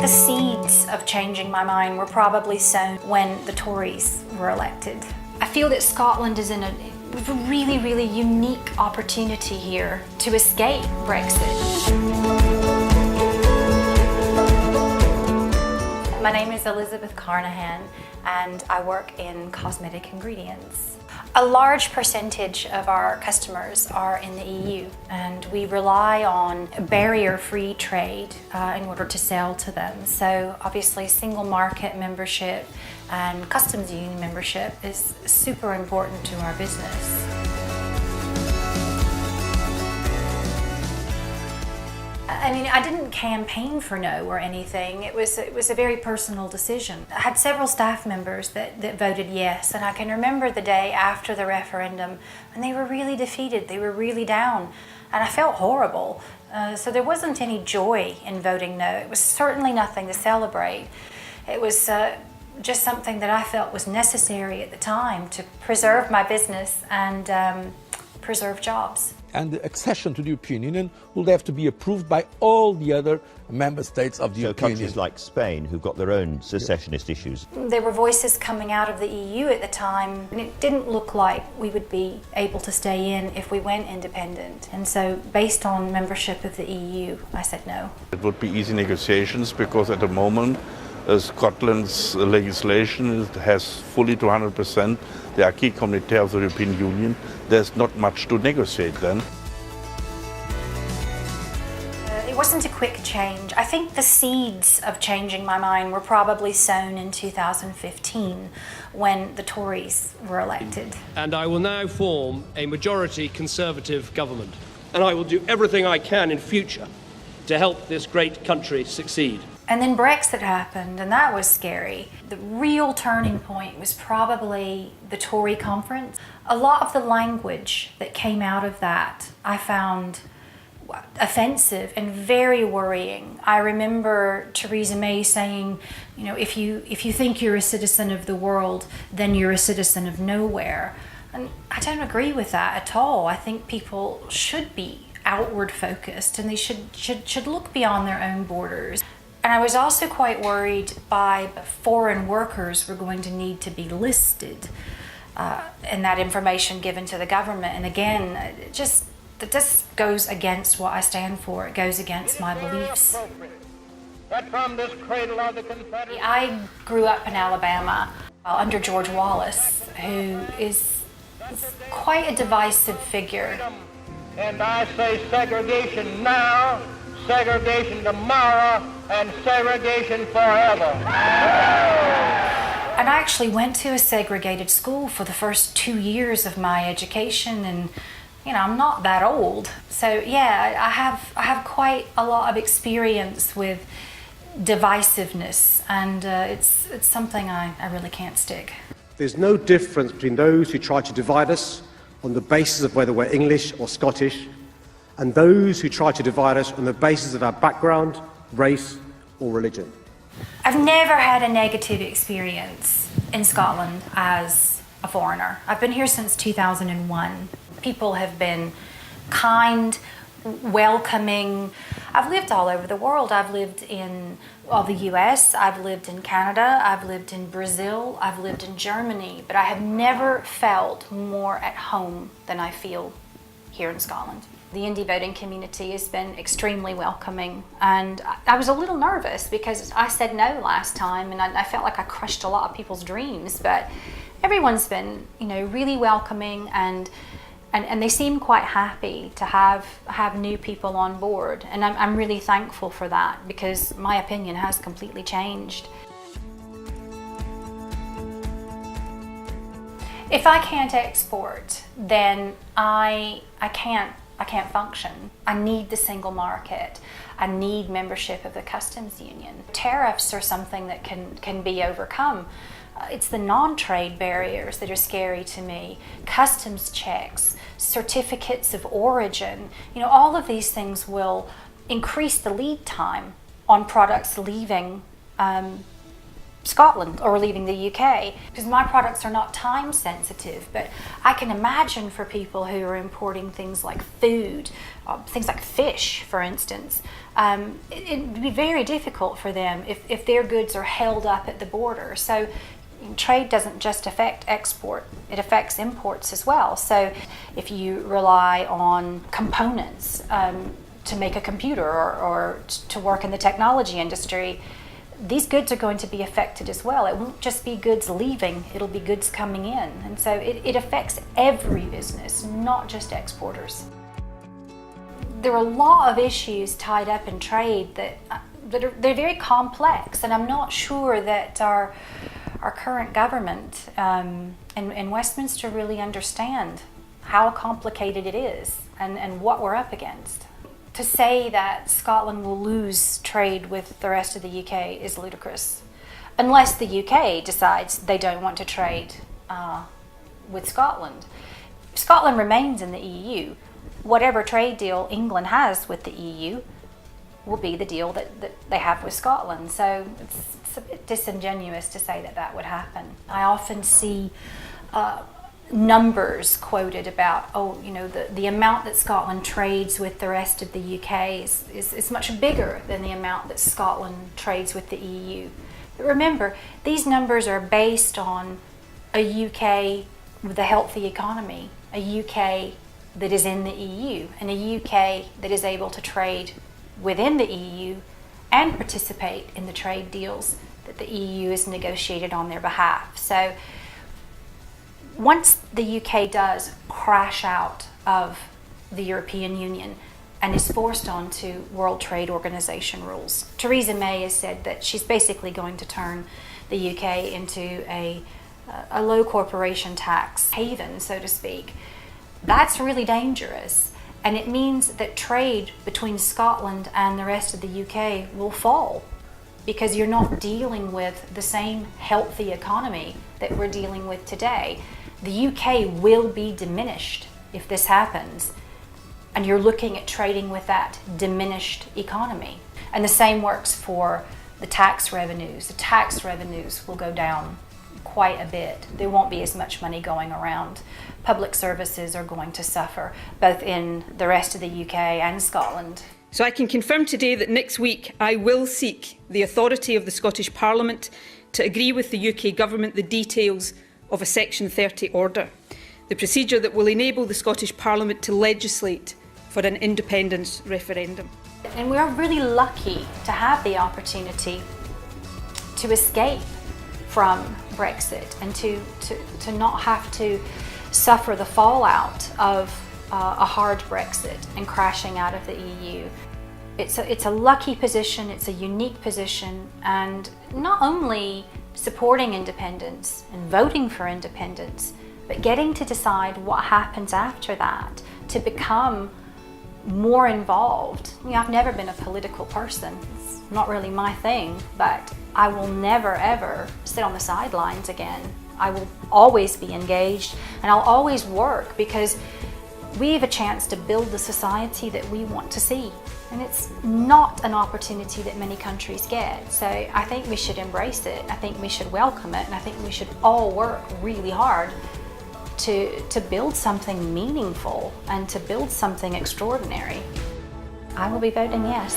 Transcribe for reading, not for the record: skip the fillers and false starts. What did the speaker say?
The seeds of changing my mind were probably sown when the Tories were elected. I feel that Scotland is in a really, really unique opportunity here to escape Brexit. My name is Elizabeth Carnahan and I work in cosmetic ingredients. A large percentage of our customers are in the EU and we rely on barrier-free trade in order to sell to them. So obviously single market membership and customs union membership is super important to our business. I mean, I didn't campaign for no or anything. It was a very personal decision. I had several staff members that voted yes, and I can remember the day after the referendum and they were really defeated, they were really down, and I felt horrible. So there wasn't any joy in voting no. It was certainly nothing to celebrate. It was just something that I felt was necessary at the time to preserve my business and preserve jobs. And the accession to the European Union will have to be approved by all the other member states of the European Union. So countries like Spain, who've got their own secessionist issues. There were voices coming out of the EU at the time, and it didn't look like we would be able to stay in if we went independent. And so, based on membership of the EU, I said no. It would be easy negotiations because at the moment, Scotland's legislation has fully to 100% the acquis communautaire of the European Union. There's not much to negotiate then. It wasn't a quick change. I think the seeds of changing my mind were probably sown in 2015 when the Tories were elected. And I will now form a majority Conservative government. And I will do everything I can in future to help this great country succeed. And then Brexit happened, and that was scary. The real turning point was probably the Tory conference. A lot of the language that came out of that I found offensive and very worrying. I remember Theresa May saying, you know, if you think you're a citizen of the world, then you're a citizen of nowhere. And I don't agree with that at all. I think people should be outward focused and they should look beyond their own borders. And I was also quite worried by foreign workers were going to need to be listed and that information given to the government. And again, that just goes against what I stand for. It goes against my beliefs. I grew up in Alabama under George Wallace, who is quite a divisive figure. And I say segregation now, segregation tomorrow, and segregation forever. And I actually went to a segregated school for the first 2 years of my education, and you know, I'm not that old. So yeah, I have quite a lot of experience with divisiveness, and it's something I really can't stick. There's no difference between those who try to divide us on the basis of whether we're English or Scottish, and those who try to divide us on the basis of our background, race or religion. I've never had a negative experience in Scotland as a foreigner. I've been here since 2001. People have been kind, welcoming. I've lived all over the world. I've lived in the US, I've lived in Canada, I've lived in Brazil, I've lived in Germany, but I have never felt more at home than I feel here in Scotland. The indie voting community has been extremely welcoming, and I was a little nervous because I said no last time and I felt like I crushed a lot of people's dreams, but everyone's been, you know, really welcoming and they seem quite happy to have new people on board, and I'm really thankful for that because my opinion has completely changed. If I can't export, then I can't function. I need the single market. I need membership of the customs union. Tariffs are something that can be overcome. It's the non-trade barriers that are scary to me. Customs checks, certificates of origin, you know, all of these things will increase the lead time on products leaving Scotland or leaving the UK, because my products are not time sensitive, but I can imagine for people who are importing things like food, things like fish, for instance, it'd be very difficult for them if their goods are held up at the border. So trade doesn't just affect export, it affects imports as well. So if you rely on components to make a computer or to work in the technology industry, these goods are going to be affected as well. It won't just be goods leaving, it'll be goods coming in. And so it affects every business, not just exporters. There are a lot of issues tied up in trade they're very complex, and I'm not sure that our current government in Westminster really understand how complicated it is and what we're up against. To say that Scotland will lose trade with the rest of the UK is ludicrous, unless the UK decides they don't want to trade with Scotland. Scotland remains in the EU. Whatever trade deal England has with the EU will be the deal that they have with Scotland. So it's a bit disingenuous to say that would happen. I often see numbers quoted about, the amount that Scotland trades with the rest of the UK is much bigger than the amount that Scotland trades with the EU. But remember, these numbers are based on a UK with a healthy economy, a UK that is in the EU, and a UK that is able to trade within the EU and participate in the trade deals that the EU has negotiated on their behalf. So once the UK does crash out of the European Union and is forced onto World Trade Organization rules, Theresa May has said that she's basically going to turn the UK into a low corporation tax haven, so to speak. That's really dangerous, and it means that trade between Scotland and the rest of the UK will fall, because you're not dealing with the same healthy economy that we're dealing with today. The UK will be diminished if this happens, and you're looking at trading with that diminished economy. And the same works for the tax revenues. The tax revenues will go down quite a bit. There won't be as much money going around. Public services are going to suffer, both in the rest of the UK and Scotland. So I can confirm today that next week I will seek the authority of the Scottish Parliament to agree with the UK Government the details of a Section 30 order, the procedure that will enable the Scottish Parliament to legislate for an independence referendum. And we're really lucky to have the opportunity to escape from Brexit and to not have to suffer the fallout of a hard Brexit and crashing out of the EU. It's a lucky position, it's a unique position, and not only supporting independence and voting for independence, but getting to decide what happens after that, to become more involved. I've never been a political person, it's not really my thing, but I will never ever sit on the sidelines again. I will always be engaged, and I'll always work, because we have a chance to build the society that we want to see. And it's not an opportunity that many countries get. So I think we should embrace it. I think we should welcome it. And I think we should all work really hard to build something meaningful and to build something extraordinary. I will be voting yes.